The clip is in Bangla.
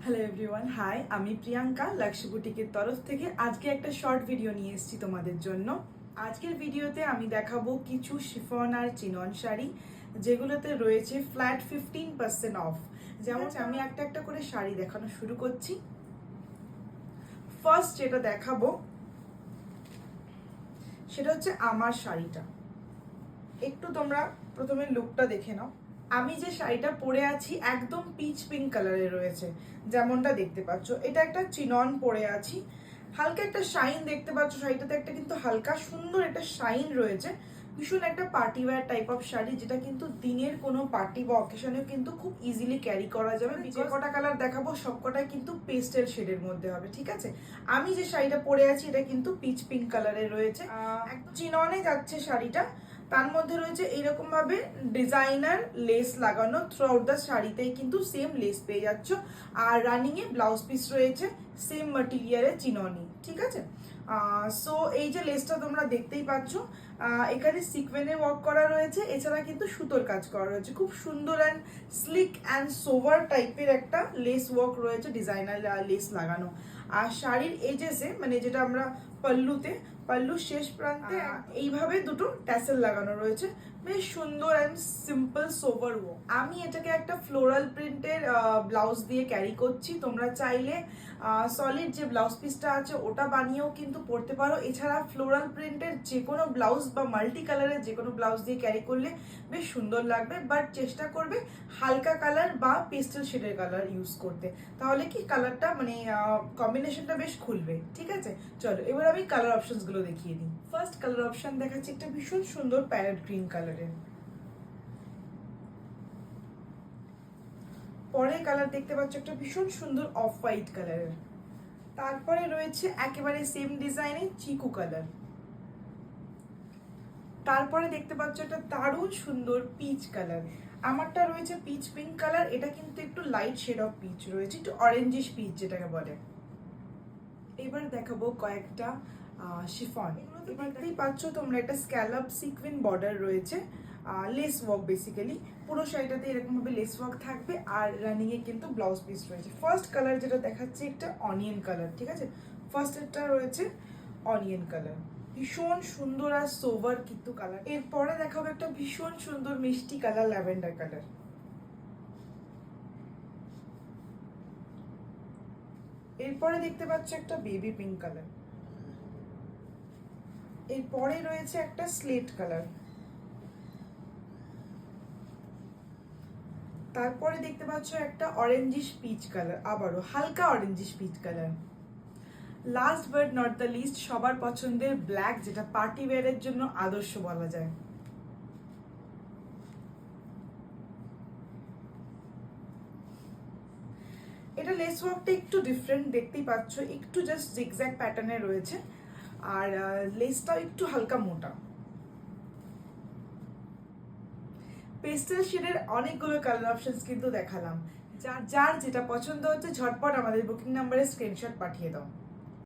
হ্যালো এভরিওয়ান, হাই, আমি প্রিয়াঙ্কা লক্ষ্য বুটিকের তরফ থেকে আজকে একটা শর্ট ভিডিও নিয়ে এসেছি তোমাদের জন্য। আজকের ভিডিওতে আমি দেখাবো কিছু শিফন আর চিনন শাড়ি যেগুলোতে রয়েছে ফ্ল্যাট 15% অফ। যেমন আমি একটা একটা করে শাড়ি দেখানো শুরু করছি। ফার্স্ট যেটা দেখাবো সেটা হচ্ছে আমার শাড়িটা। একটু তোমরা প্রথমে লুকটা দেখে নাও। আমি যে শাড়িটা পরে আছি একদম পিচ পিঙ্ক কালারের রয়েছে, যেমনটা দেখতে পাচ্ছ। এটা একটা চিনন পরে আছি, হালকা একটা শাইন দেখতে পাচ্ছ শাড়িটাতে, একটা কিন্তু হালকা সুন্দর একটা শাইন রয়েছে। ভীষণ একটা party wear type of sari, যেটা কিন্তু দিনের কোনো পার্টি বা অকেশনেও কিন্তু খুব ইজিলি ক্যারি করা যাবে। যে কটা কালার দেখাবো সবকটাই কিন্তু পেস্টেল শেডের মধ্যে হবে, ঠিক আছে। আমি যে শাড়িটা পরে আছি এটা কিন্তু পিচ পিঙ্ক কালারের রয়েছে, একদম চিননে যাচ্ছে শাড়িটা। তার মধ্যে রয়েছে এইরকম ভাবে ডিজাইনার লেস লাগানো, থ্রু আউট দ্য শাড়িতেই কিন্তু সেম লেস পেয়ে যাচ্ছ। আর রানিং এ ব্লাউজ পিস রয়েছে সেম ম্যাটেরিয়ালের চিননি, ঠিক আছে। সো এই যে লেসটা তোমরা দেখতেই পাচ্ছ, এখানে সিকোয়েন্সে ওয়ার্ক করা রয়েছে, এছাড়া কিন্তু সুতোর কাজ করা রয়েছে। খুব সুন্দর অ্যান্ড স্লিক অ্যান্ড সোভার টাইপের একটা লেস ওয়ার্ক রয়েছে, ডিজাইনার লেস লাগানো। আর শাড়ির এজেসে, মানে যেটা আমরা পাল্লুর শেষ প্রান্তে এইভাবে দুটো ট্যাসেল লাগানো রয়েছে, বেশ সুন্দর অ্যান্ড সিম্পল সোভার ওয়ার্ক। আমি এটাকে একটা ফ্লোরাল প্রিন্টের ব্লাউজ দিয়ে ক্যারি করছি। তোমরা চাইলে সলিড যে ব্লাউজ পিসটা আছে ওটা বানিয়েও কিন্তু পরতে পারো। এছাড়া ফ্লোরাল প্রিন্টের যে কোনো ব্লাউজ বা মাল্টি কালারের যে কোনো ব্লাউজ দিয়ে ক্যারি করলে বেশ সুন্দর লাগবে, বাট চেষ্টা করবে হালকা কালার বা পেস্টেল শেডের কালার ইউজ করতে, তাহলে কি কালারটা মানে কম্বিনেশনটা বেশ খুলবে, ঠিক আছে। চলো এবার আমি কালার অপশনস গুলো দেখিয়ে দিই। ফার্স্ট কালার অপশন দেখাচ্ছি একটা ভীষণ সুন্দর প্যারেট গ্রিন কালারের। পরের কালার দেখতে পাচ্ছ একটা ভীষণ সুন্দর অফ হোয়াইট কালারের। তারপরে রয়েছে একেবারে সেম ডিজাইনে চিকু কালার। তারপরে দেখতে পাচ্ছ একটা দারুণ সুন্দর পিচ কালার। আমারটা রয়েছে পিচ পিঙ্ক কালার, এটা কিন্তু একটু লাইট শেড অফ পিচ রয়েছে, একটু অরেঞ্জিশ পিচ যেটাকে বলে। এবার দেখাবো কয়েকটা শিফন। দেখতেই পাচ্ছ তোমরা একটা স্ক্যালপ সিকুয়েন্স বর্ডার রয়েছে, লেস ওয়ার্ক বেসিক্যালি। পুরো শাড়িটাতে এরকম ভাবে লেস ওয়ার্ক থাকবে, আর রানিং এ কিন্তু ব্লাউজ পিস রয়েছে। ফার্স্ট কালার যেটা দেখাচ্ছে একটা অনিয়ন কালার, ঠিক আছে। ফার্স্ট এটা রয়েছে অনিয়ন কালার, ভীষণ সুন্দর আর সোভার কিন্তু কালার। এরপরে দেখাবো একটা ভীষণ সুন্দর মিষ্টি কালার, ল্যাভেন্ডার কালার। এরপরে দেখতে পাচ্ছ একটা বেবি পিঙ্ক কালার। এরপরে রয়েছে একটা স্লেট কালার। তারপরে দেখতে পাচ্ছ একটা অরেঞ্জিশ পিচ কালার, আবারও হালকা orangish peach colour. Last but not the least, সবার পছন্দের ব্ল্যাক, যেটা পার্টি ওয়্যারের জন্য আদর্শ বলা যায়। এটা লেস ওয়ার্কটা একটু ডিফারেন্ট দেখতেই পাচ্ছ, একটু জাস্ট জিগজ্যাগ প্যাটার্নে রয়েছে, আর লেসটাও একটু হালকা মোটা। পেস্টেল শেডের অনেকগুলো কালার অপশনস কিন্তু দেখালাম। যার যেটা পছন্দ হচ্ছে ঝটপট আমাদের বুকিং নাম্বারে স্ক্রিনশট পাঠিয়ে দাও।